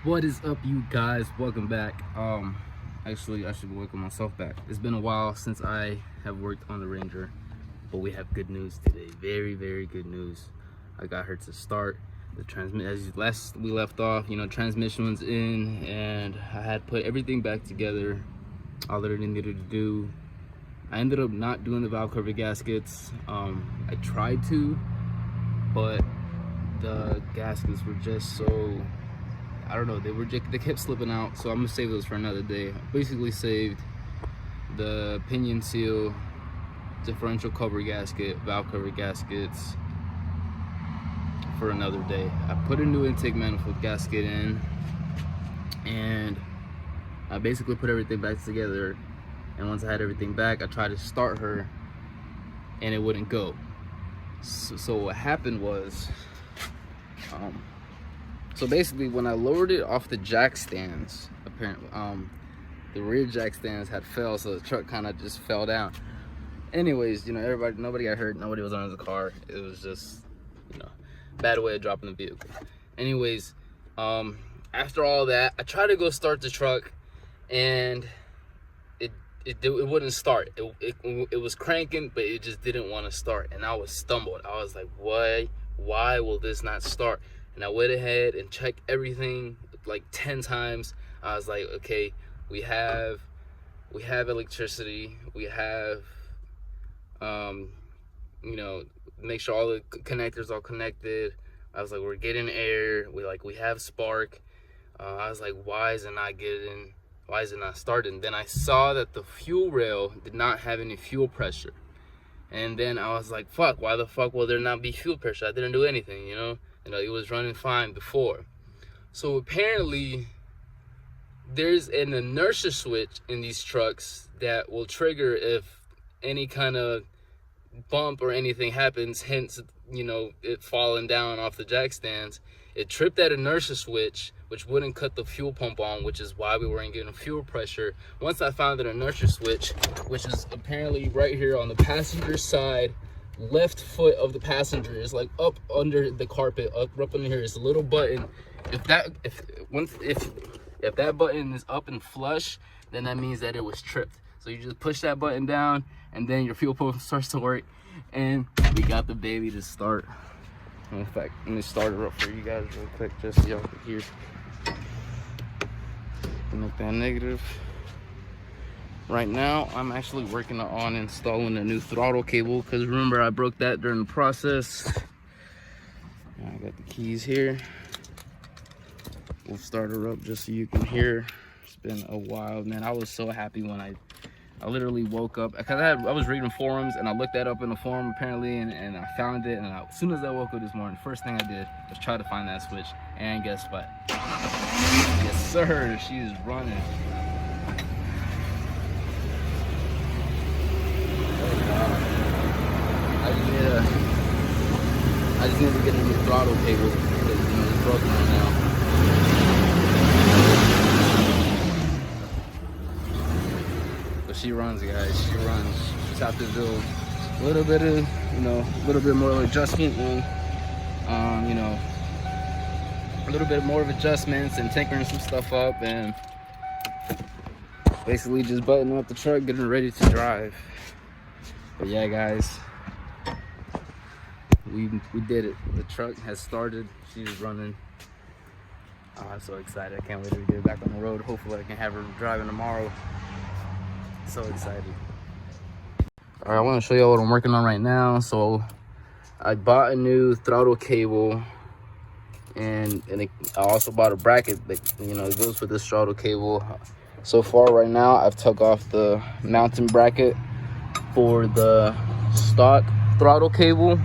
What is up, you guys? Welcome back. Actually, I should welcome myself back. It's been a while since I have worked on the Ranger, but we have good news today. Very, very good news. I got her to start the transmission. As last we left off, transmission was in, and I had put everything back together. All that I needed to do. I ended up not doing the valve cover gaskets. I tried to, but the gaskets were just so, I don't know, they kept slipping out, so I'm gonna save those for another day. I basically saved the pinion seal, differential cover gasket, valve cover gaskets for another day. I put a new intake manifold gasket in, and I basically put everything back together. And once I had everything back, I tried to start her, and it wouldn't go. So what happened was, so basically when I lowered it off the jack stands, apparently the rear jack stands had fell, so the truck kind of just fell down. Anyways, nobody got hurt, nobody was under the car. It was just, bad way of dropping the vehicle. Anyways, after all that, I tried to go start the truck, and it wouldn't start. It was cranking, but it just didn't want to start, and I was stumbled. I was like, why will this not start? And I went ahead and checked everything like 10 times. I was like, okay, we have electricity, we have make sure all the connectors are connected. I was like, we're getting air, we have spark. I was like, why is it not starting? Then I saw that the fuel rail did not have any fuel pressure. And then I was like, fuck, why the fuck will there not be fuel pressure? I didn't do anything, it was running fine before. So apparently there's an inertia switch in these trucks that will trigger if any kind of bump or anything happens, hence it falling down off the jack stands. It tripped that inertia switch, which wouldn't cut the fuel pump on, which is why we weren't getting fuel pressure. Once I found an inertia switch, which is apparently right here on the passenger side, left foot of the passenger, is like up under the carpet, up under here. It's a little button. If that button is up and flush, then that means that it was tripped. So you just push that button down, and then your fuel pump starts to work, and we got the baby to start. In fact, let me start her up for you guys real quick, just so y'all can hear. Make that negative. Right now, I'm actually working on installing a new throttle cable, because remember, I broke that during the process. I got the keys here. We'll start her up just so you can hear. It's been a while, man. I was so happy when I literally woke up, because I was reading forums, and I looked that up in the forum apparently, and I found it. And as soon as I woke up this morning, first thing I did was try to find that switch, and guess what? Yes sir, she is running. I just need to get a new throttle cable, because it's broken right now. She runs, guys. She runs. Just have to do a little bit of, a little bit more adjustment, and a little bit more of adjustments and tinkering some stuff up, and basically just buttoning up the truck, getting ready to drive. But yeah, guys, we did it. The truck has started. She's running. Oh, I'm so excited. I can't wait to get back on the road. Hopefully I can have her driving tomorrow. So excited. All right, I want to show you what I'm working on right now. So I bought a new throttle cable, and I also bought a bracket that it goes with this throttle cable. So far right now, I've took off the mounting bracket for the stock throttle cable.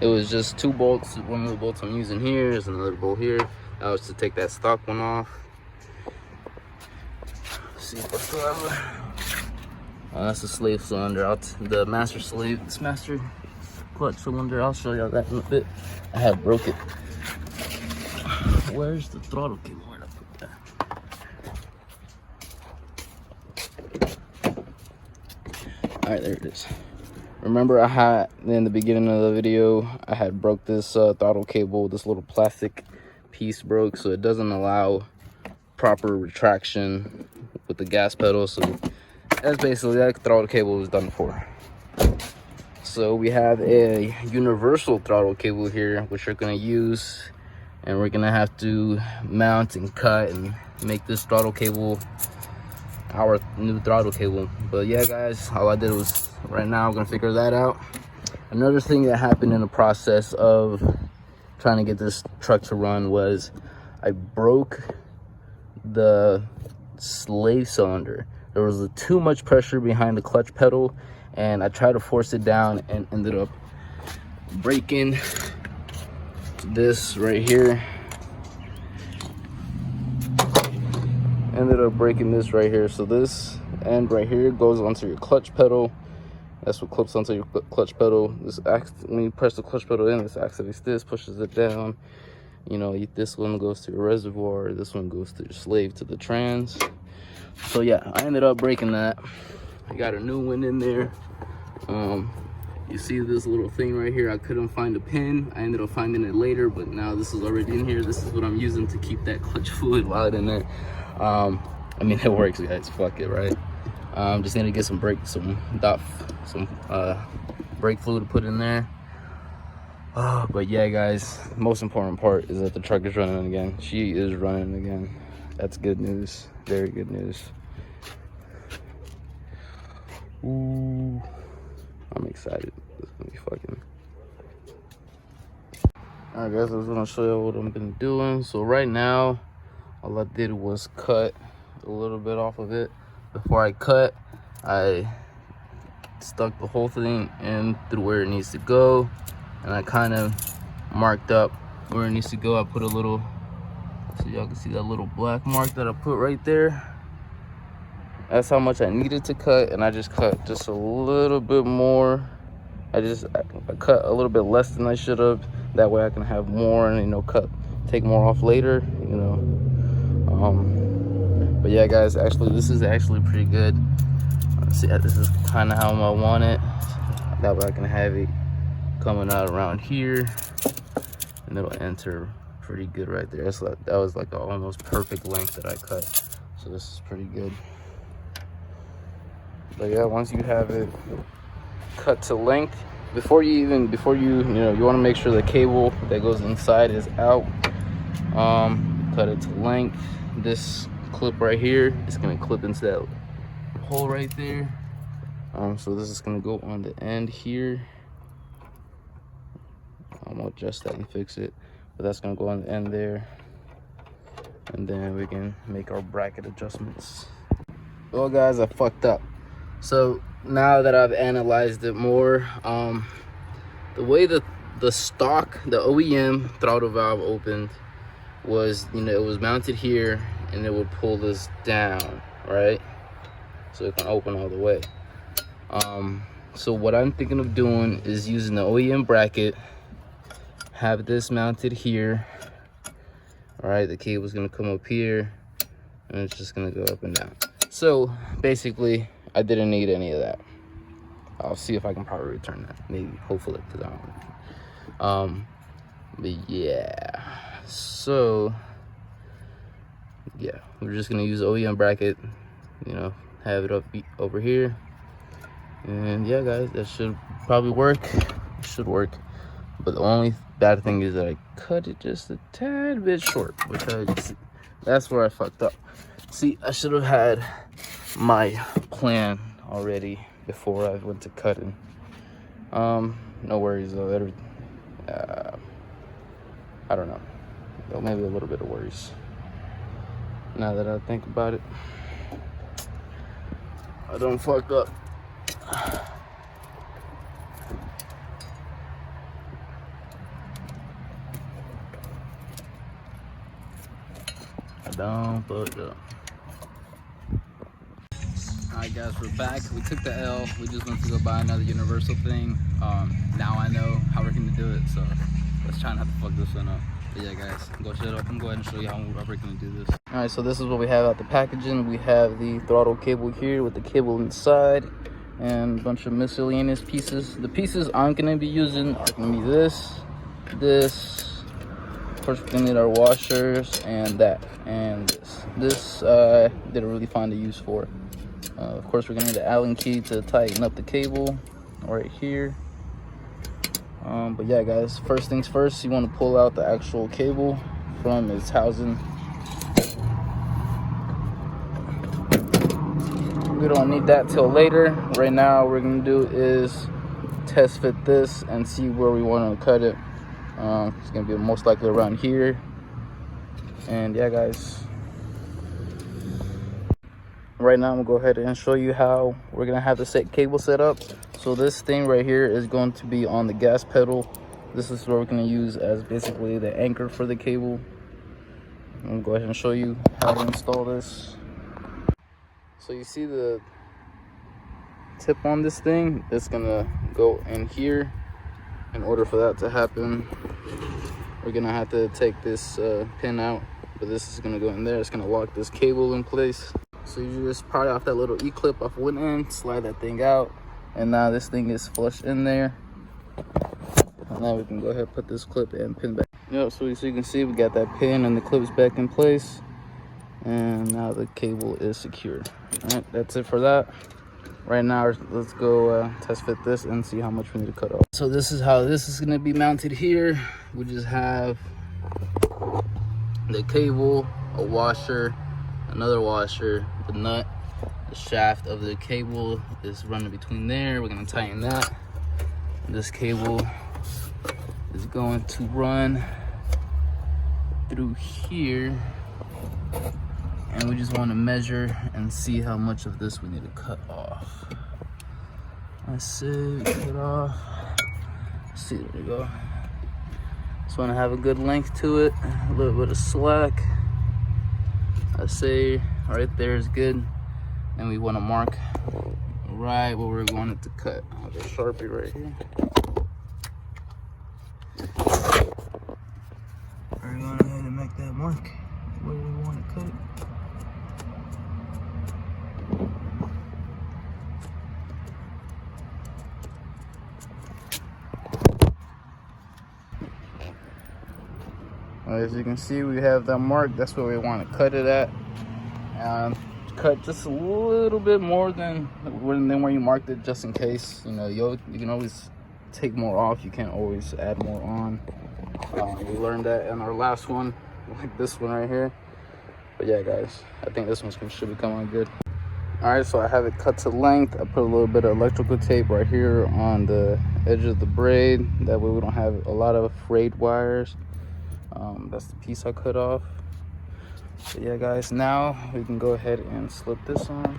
It was just 2 bolts. One of the bolts I'm using here is another bolt here. That was to take that stock one off. Let's see if I still have it. That's the slave cylinder. The master clutch cylinder. I'll show y'all that in a bit. I have broke it. Where's the throttle cable? Where'd I put that? All right, there it is. Remember, I had in the beginning of the video, I had broke this throttle cable. This little plastic piece broke, so it doesn't allow proper retraction with the gas pedal. So that's basically that throttle cable is done for. So we have a universal throttle cable here, which we're gonna use, and we're gonna have to mount and cut and make this throttle cable our new throttle cable. But yeah, guys, all I did was right now I'm gonna figure that out. Another thing that happened in the process of trying to get this truck to run was I broke the slave cylinder. There was too much pressure behind the clutch pedal, and I tried to force it down and ended up breaking this right here. So this end right here goes onto your clutch pedal. That's what clips onto your clutch pedal. This acts when you press the clutch pedal in, this activates this, pushes it down. You know, this one goes to your reservoir, this one goes to your slave, to the trans. So yeah, I ended up breaking that. I got a new one in there. You see this little thing right here, I couldn't find a pin. I ended up finding it later, but now this is already in here. This is what I'm using to keep that clutch fluid while it's in there. I mean, it works, guys, fuck it, right? Just need to get some brake fluid to put in there. But yeah, guys, the most important part is that the truck is running again. She is running again. That's good news, very good news. Ooh, I'm excited. It's gonna be fucking. Alright, guys, I was gonna show you what I've been doing. So right now, all I did was cut a little bit off of it. Before I cut, I stuck the whole thing in through where it needs to go, and I kind of marked up where it needs to go. I put a little, so y'all can see that little black mark that I put right there. That's how much I needed to cut, and I just cut just a little bit more. I cut a little bit less than I should have. That way I can have more and, you know, take more off later, you know. But yeah, guys, actually this is actually pretty good. See, this is kind of how I want it. That way I can have it coming out around here, and it'll enter pretty good right there. That was like the almost perfect length that I cut. So this is pretty good. But yeah, once you have it cut to length, before you want to make sure the cable that goes inside is out. Cut it to length. This clip right here is going to clip into that hole right there. So this is going to go on the end here. I'm going to adjust that and fix it, but that's going to go on the end there, and then we can make our bracket adjustments. Well, guys, I fucked up. So now that I've analyzed it more, the way that the stock, the OEM throttle valve opened was, you know, it was mounted here and it would pull this down, right? So it can open all the way. So what I'm thinking of doing is using the OEM bracket, have this mounted here. All right, the cable's gonna come up here and it's just gonna go up and down. So basically, I didn't need any of that. I'll see if I can probably return that, maybe, hopefully, because I don't know. But yeah, so yeah, we're just gonna use OEM bracket, you know, have it up over here, and yeah, guys, that should probably work. It should work. But the only bad thing is that I cut it just a tad bit short, which that's where I fucked up. See, I should have had my plan already before I went to cutting. No worries though. I don't know. Well, maybe a little bit of worries. Now that I think about it, I done fucked up. I done fucked up. Alright, guys, we're back. We took the L. We just went to go buy another universal thing. Now I know how we're gonna do it, so let's try not to fuck this one up. But yeah, guys, go ahead and show you how we're gonna do this. Alright, so this is what we have out the packaging. We have the throttle cable here with the cable inside and a bunch of miscellaneous pieces. The pieces I'm gonna be using are gonna be this, course, we're gonna need our washers and that. And this didn't really find a use for. Of course, we're gonna need the Allen key to tighten up the cable right here. But yeah, guys, first things first, you want to pull out the actual cable from its housing. We don't need that till later. Right now, what we're gonna do is test fit this and see where we want to cut it. It's gonna be most likely around here. And yeah, guys, right now I'm gonna go ahead and show you how we're gonna have the cable set up. So this thing right here is going to be on the gas pedal. This is what we're gonna use as basically the anchor for the cable. I'm gonna go ahead and show you how to install this. So you see the tip on this thing, it's gonna go in here. In order for that to happen, we're gonna have to take this pin out, but this is gonna go in there. It's gonna lock this cable in place. So you just pry off that little E-clip off one end, slide that thing out, and now this thing is flush in there. And now we can go ahead and put this clip and pin back. Yep, so you can see we got that pin and the clips back in place. And now the cable is secured. All right, that's it for that. Right now, let's go test fit this and see how much we need to cut off. So this is how this is gonna be mounted here. We just have the cable, a washer, another washer, the nut, the shaft of the cable is running between there. We're gonna tighten that. This cable is going to run through here. And we just want to measure and see how much of this we need to cut off. Let's see, cut off. Let's see, there we go. Just want to have a good length to it, a little bit of slack. I say right there is good. And we want to mark right where we're going to cut. I have a Sharpie right here. We're going ahead and make that mark where we want to cut it. As you can see, we have that mark. That's where we want to cut it at. And cut just a little bit more than where you marked it, just in case. You know, you can always take more off. You can't always add more on. We learned that in our last one, like this one right here. But yeah, guys, I think this one should be coming out good. All right, so I have it cut to length. I put a little bit of electrical tape right here on the edge of the braid. That way we don't have a lot of frayed wires. That's the piece I cut off. So yeah, guys, now we can go ahead and slip this on.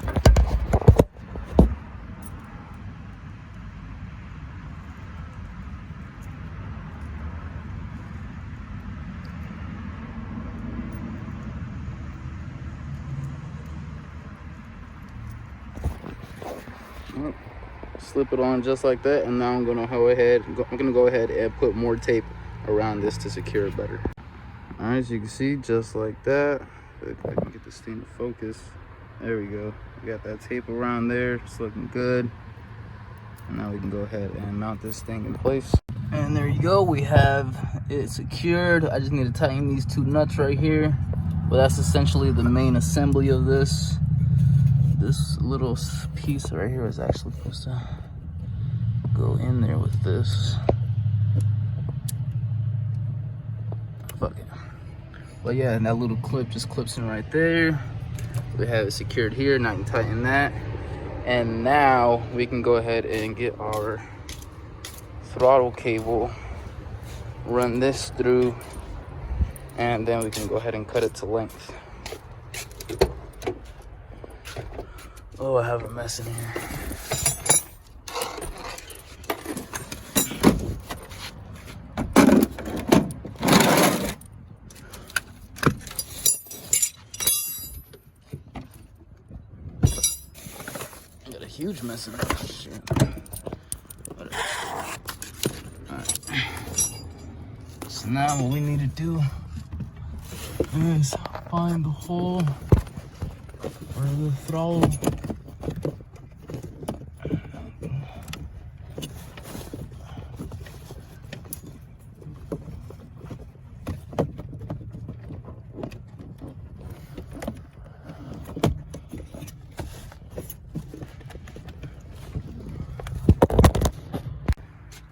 Slip it on just like that, and now I'm gonna go ahead and put more tape around this to secure it better. All right, so you can see just like that. If I can get this thing to focus, there we go. We got that tape around there. It's looking good. And now we can go ahead and mount this thing in place. And there you go, we have it secured. I just need to tighten these two nuts right here. But that's essentially the main assembly of this. This little piece right here is actually supposed to go in there with this. Fuck it. But yeah, and that little clip just clips in right there. We have it secured here. Now I can tighten that. And now we can go ahead and get our throttle cable, run this through, and then we can go ahead and cut it to length. Oh, I have a mess in here. I got a huge mess in there. Shit. Alright. So now what we need to do is find the hole for the throttle.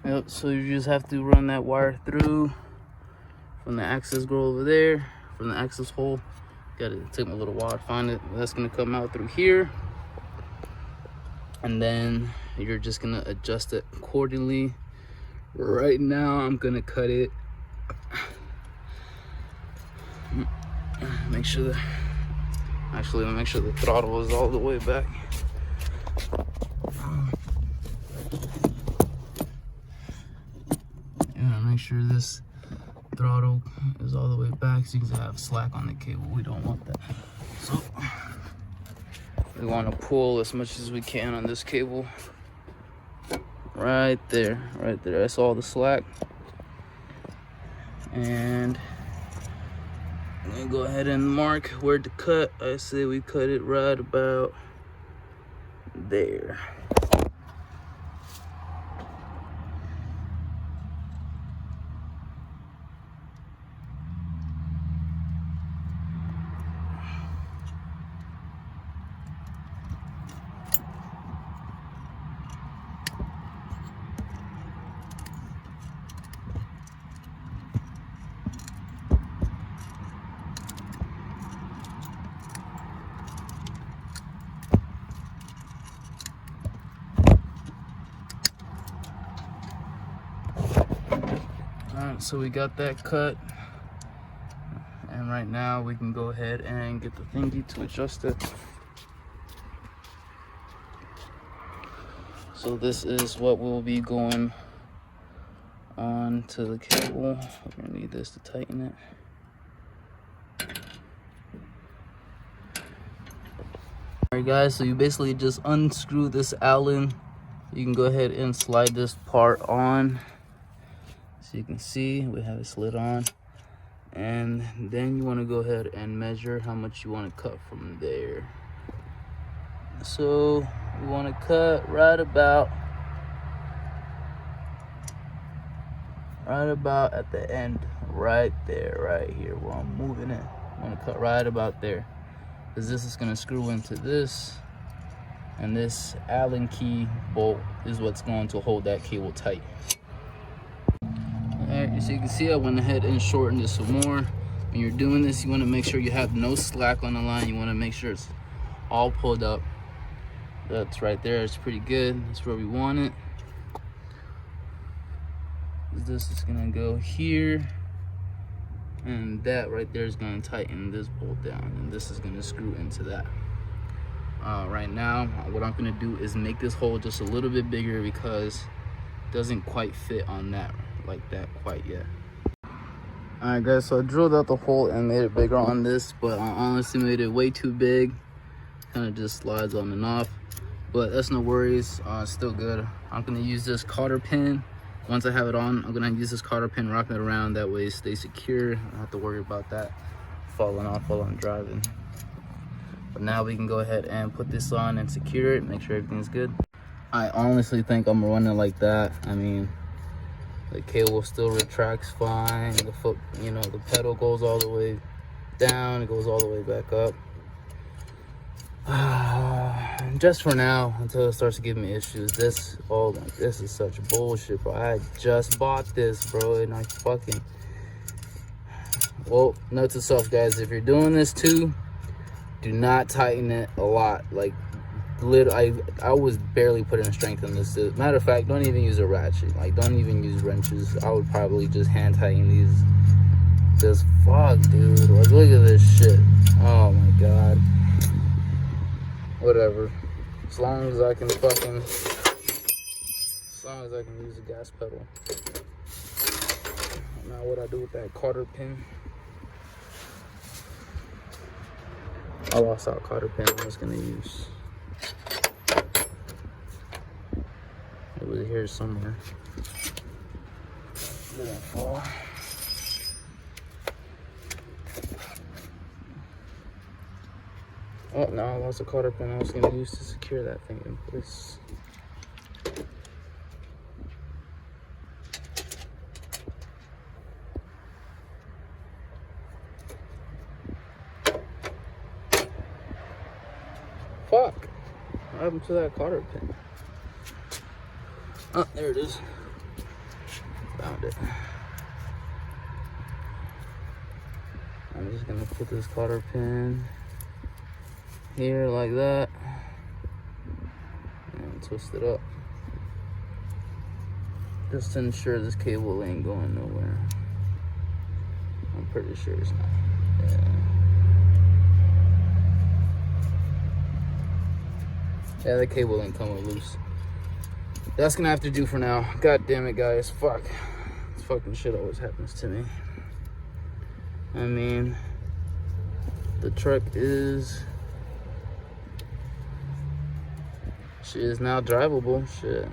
Yep, so you just have to run that wire through from the access go over there, from the access hole. Gotta take me a little while to find it. That's gonna come out through here. And then you're just gonna adjust it accordingly. Right now, I'm gonna cut it. Make sure that, actually, let me make sure the throttle is all the way back. Yeah, make sure this throttle is all the way back so you can have slack on the cable. We don't want that. So we want to pull as much as we can on this cable. Right there, right there. That's all the slack. And I'm gonna go ahead and mark where to cut. I say we cut it right about there. Alright, so we got that cut, and right now we can go ahead and get the thingy to adjust it. So this is what will be going on to the cable. We're gonna need this to tighten it. Alright guys, so you basically just unscrew this Allen. You can go ahead and slide this part on. So you can see we have it slid on, and then you want to go ahead and measure how much you want to cut from there. So we want to cut right about at the end, right there, right here where I'm moving it. I want to cut right about there, because this is going to screw into this, and this Allen key bolt is what's going to hold that cable tight. Alright, so you can see I went ahead and shortened it some more. When you're doing this, you want to make sure you have no slack on the line. You want to make sure it's all pulled up. That's right there. It's pretty good. That's where we want it. This is going to go here. And that right there is going to tighten this bolt down. And this is going to screw into that. Right now, what I'm going to do is make this hole just a little bit bigger, because it doesn't quite fit on that like that quite yet. Alright guys, so I drilled out the hole and made it bigger on this, but I honestly made it way too big. Kind of just slides on and off, but that's no worries. It's still good. I'm gonna use this cotter pin. Once I have it on, I'm gonna use this cotter pin, wrap it around, that way it stays secure. I don't have to worry about that falling off while I'm driving. But now we can go ahead and put this on and secure it, make sure everything's good. I honestly think I'm running like that. I mean, the cable still retracts fine. The foot, you know, the pedal goes all the way down. It goes all the way back up. Just for now, until it starts to give me issues. This is such bullshit, bro. I just bought this, bro, and I fucking. Well, note to self, guys. If you're doing this too, do not tighten it a lot. Like, I was barely putting strength in this. Matter of fact, don't even use a ratchet. Like, don't even use wrenches. I would probably just hand tighten these. Just fuck, dude. Like, look at this shit. Oh my god. Whatever. As long as I can fucking. As long as I can use the gas pedal. Now, what I do with that cotter pin? I lost out cotter pin I was gonna use. It was here somewhere. Didn't fall. Oh no, I lost a cotter pin I was gonna use to secure that thing in place. Fuck! What happened to that cotter pin? Oh, there it is. found it. I'm just gonna put this cotter pin here like that and twist it up, just to ensure this cable ain't going nowhere. I'm pretty sure it's not. Yeah, the cable ain't coming loose. That's gonna have to do for now. God damn it, guys. Fuck. This fucking shit always happens to me. I mean, the truck is... she is now drivable. Shit.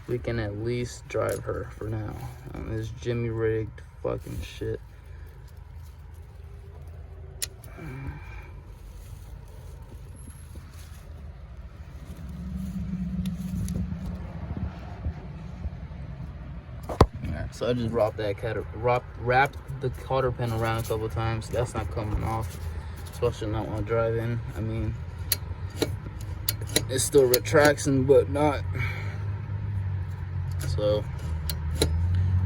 We can at least drive her for now on this Jimmy rigged fucking shit. So I just wrapped the cotter pin around a couple times. That's not coming off, especially not when I drive in. I mean, it still retracts and whatnot. So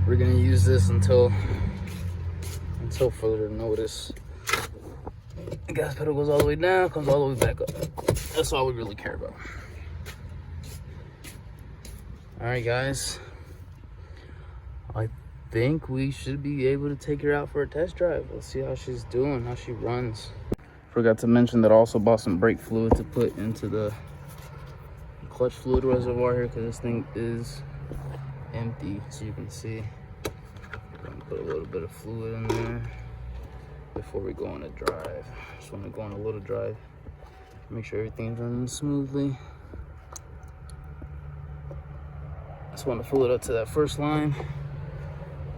we're gonna use this until further notice. The gas pedal goes all the way down, comes all the way back up. That's all we really care about. All right, guys. I think we should be able to take her out for a test drive. Let's see how she's doing, how she runs. Forgot to mention that I also bought some brake fluid to put into the clutch fluid reservoir here, because this thing is empty, so you can see. I'm gonna put a little bit of fluid in there before we go on a drive. Just want to go on a little drive, make sure everything's running smoothly. Just want to fill it up to that first line.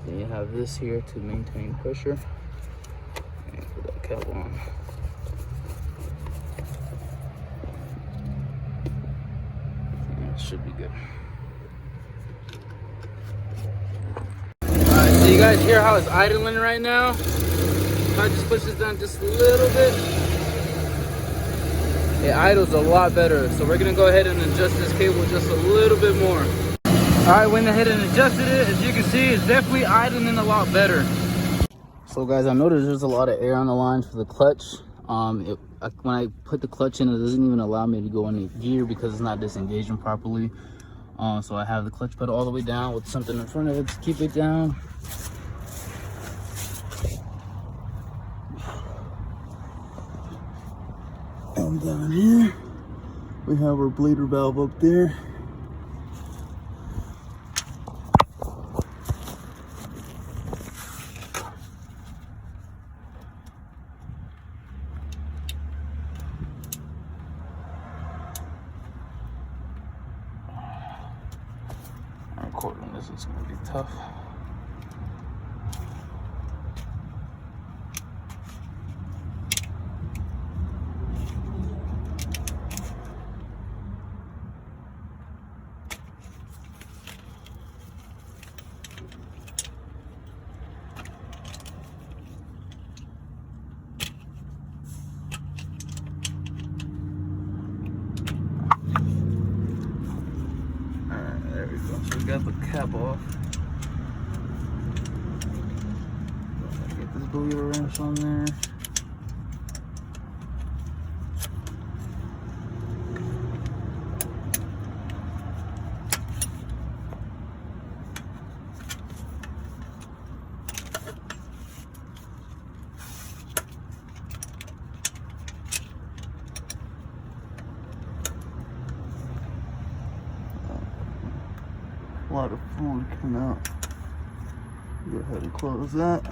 Then you have this here to maintain pressure. And put that cap on. That should be good. Alright, so you guys hear how it's idling right now? If I just push this down just a little bit, it idles a lot better. So we're gonna go ahead and adjust this cable just a little bit more. Alright, went ahead and adjusted it. As you can see, it's definitely idling a lot better. So guys, I noticed there's a lot of air on the lines for the clutch. When I put the clutch in, it doesn't even allow me to go into gear because it's not disengaging properly. So I have the clutch pedal all the way down with something in front of it to keep it down. And down here, we have our bleeder valve up there. Recording this is going to be tough. So we got the cap off. Get this bleeder wrench on there. A lot of fluid coming out. Go ahead and close that.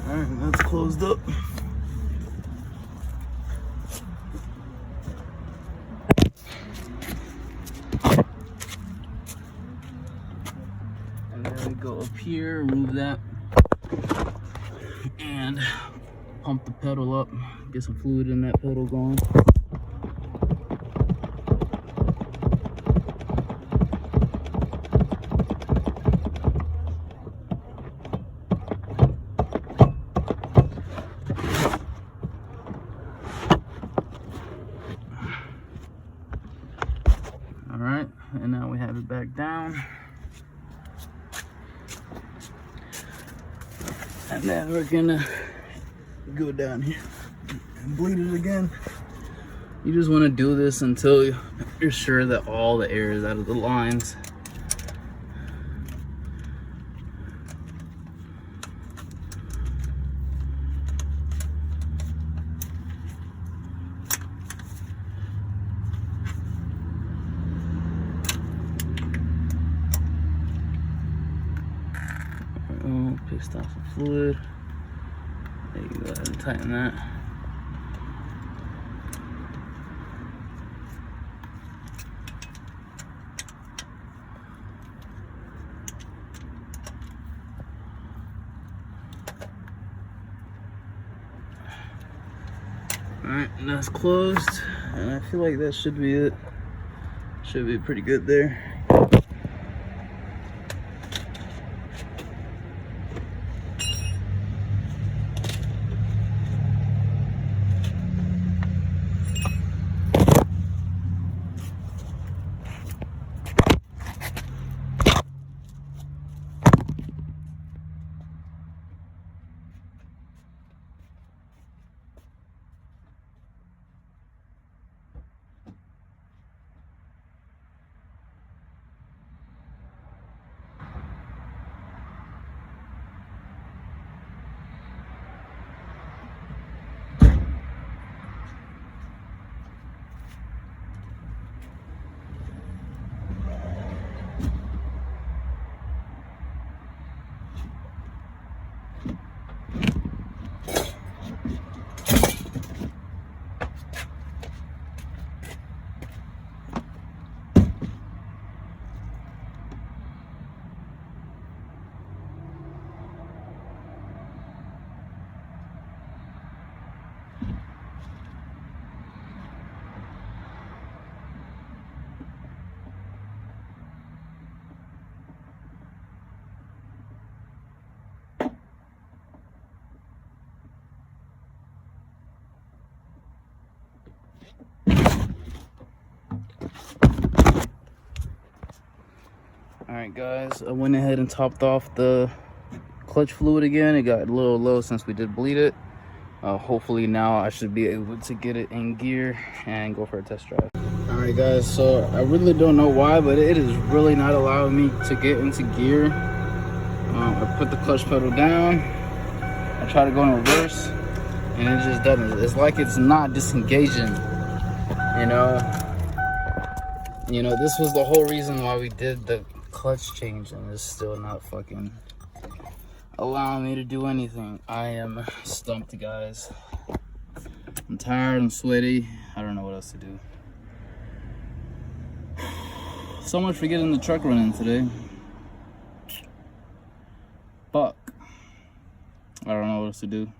Alright, that's closed up. Go up here, remove that, and pump the pedal up, get some fluid in that pedal going. and now we have it back down. And then we're gonna go down here and bleed it again. You just want to do this until you're sure that all the air is out of the lines. Pissed off some fluid. There you go ahead and tighten that. Alright, and that's closed. And I feel like that should be it. Should be pretty good there. Alright guys, I went ahead and topped off the clutch fluid again. It got a little low since we did bleed it. Hopefully now I should be able to get it in gear and go for a test drive. Alright guys, so I really don't know why, but it is really not allowing me to get into gear. I put the clutch pedal down, I try to go in reverse, and it just doesn't. It's like it's not disengaging, you know. This was the whole reason why we did the clutch change, and it's still not fucking allowing me to do anything. I am stumped, guys. I'm tired, I'm sweaty, I don't know what else to do. So much for getting the truck running today. Fuck. I don't know what else to do.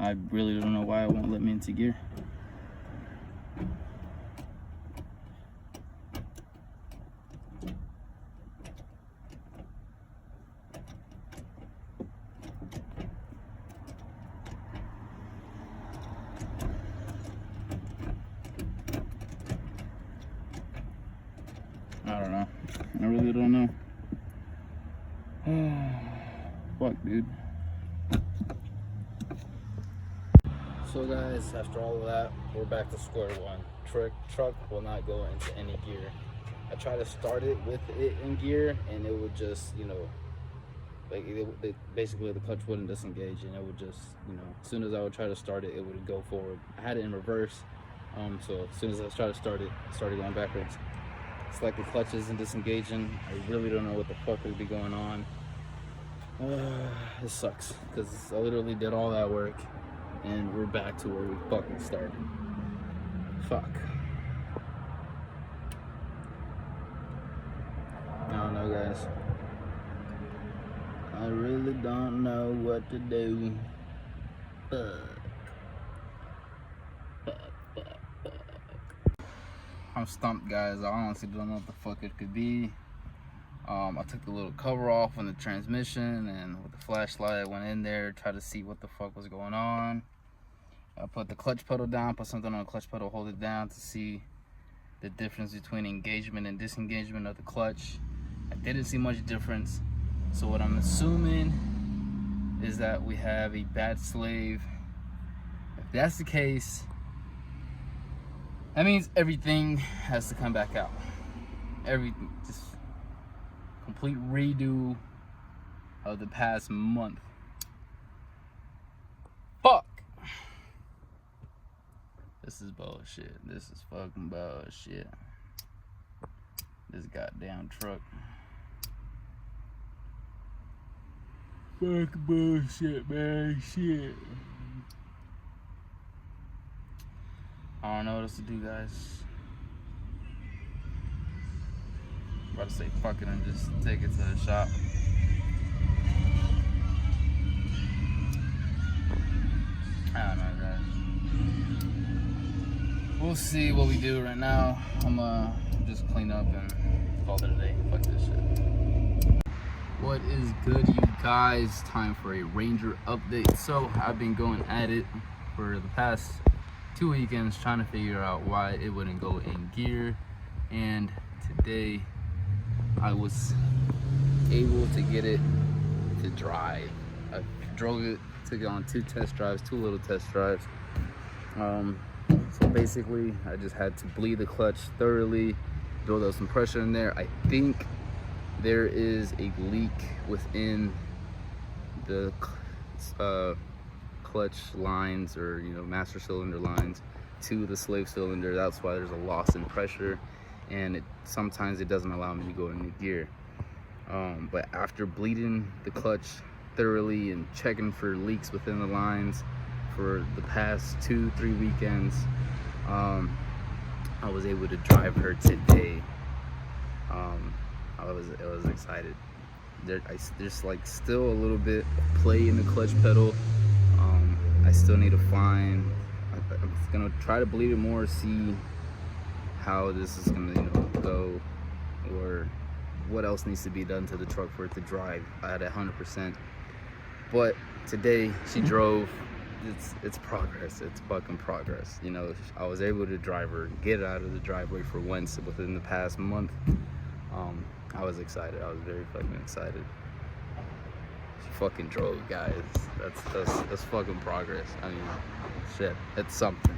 I really don't know why it won't let me into gear. I don't know. I really don't know. Fuck, dude. So guys, after all of that, we're back to square one. Truck will not go into any gear. I tried to start it with it in gear, and it would just, like basically the clutch wouldn't disengage, and it would just, as soon as I would try to start it, it would go forward. I had it in reverse, so as soon as I tried to start it started going backwards. It's like the clutch isn't disengaging. I really don't know what the fuck would be going on. It sucks, because I literally did all that work, and we're back to where we fucking started. Fuck. I don't know, guys. I really don't know what to do. I'm stumped, guys. I honestly don't know what the fuck it could be. I took the little cover off on the transmission, and with the flashlight I went in there, tried to see what the fuck was going on. I put the clutch pedal down, put something on the clutch pedal, hold it down to see the difference between engagement and disengagement of the clutch. I didn't see much difference. So what I'm assuming is that we have a bad slave. If that's the case, that means everything has to come back out. Everything, just complete redo of the past month. Fuck. This is bullshit. This is fucking bullshit. This goddamn truck. Fuck bullshit, man. Shit. I don't know what else to do, guys. I'm about to say fuck it and just take it to the shop. I don't know, guys. We'll see what we do right now. I'm just clean up and call it a day. Fuck this shit. What is good, you guys? Time for a Ranger update. So I've been going at it for the past 2 weekends trying to figure out why it wouldn't go in gear, and today I was able to get it to drive. I drove it, took it on two little test drives. So basically I just had to bleed the clutch thoroughly, build up some pressure in there. I think there is a leak within the clutch lines, or master cylinder lines to the slave cylinder. That's why there's a loss in pressure, and sometimes it doesn't allow me to go into gear. But after bleeding the clutch thoroughly and checking for leaks within the lines for the past 2-3 weekends, I was able to drive her today. I was excited. There's like still a little bit of play in the clutch pedal. I still need to find. I'm gonna try to bleed it more, see how this is gonna go, or what else needs to be done to the truck for it to drive at 100%. But today she drove. It's progress. It's fucking progress. I was able to drive her, get out of the driveway for once within the past month. I was excited. I was very fucking excited. She fucking drove, guys. That's fucking progress. I mean, shit, it's something.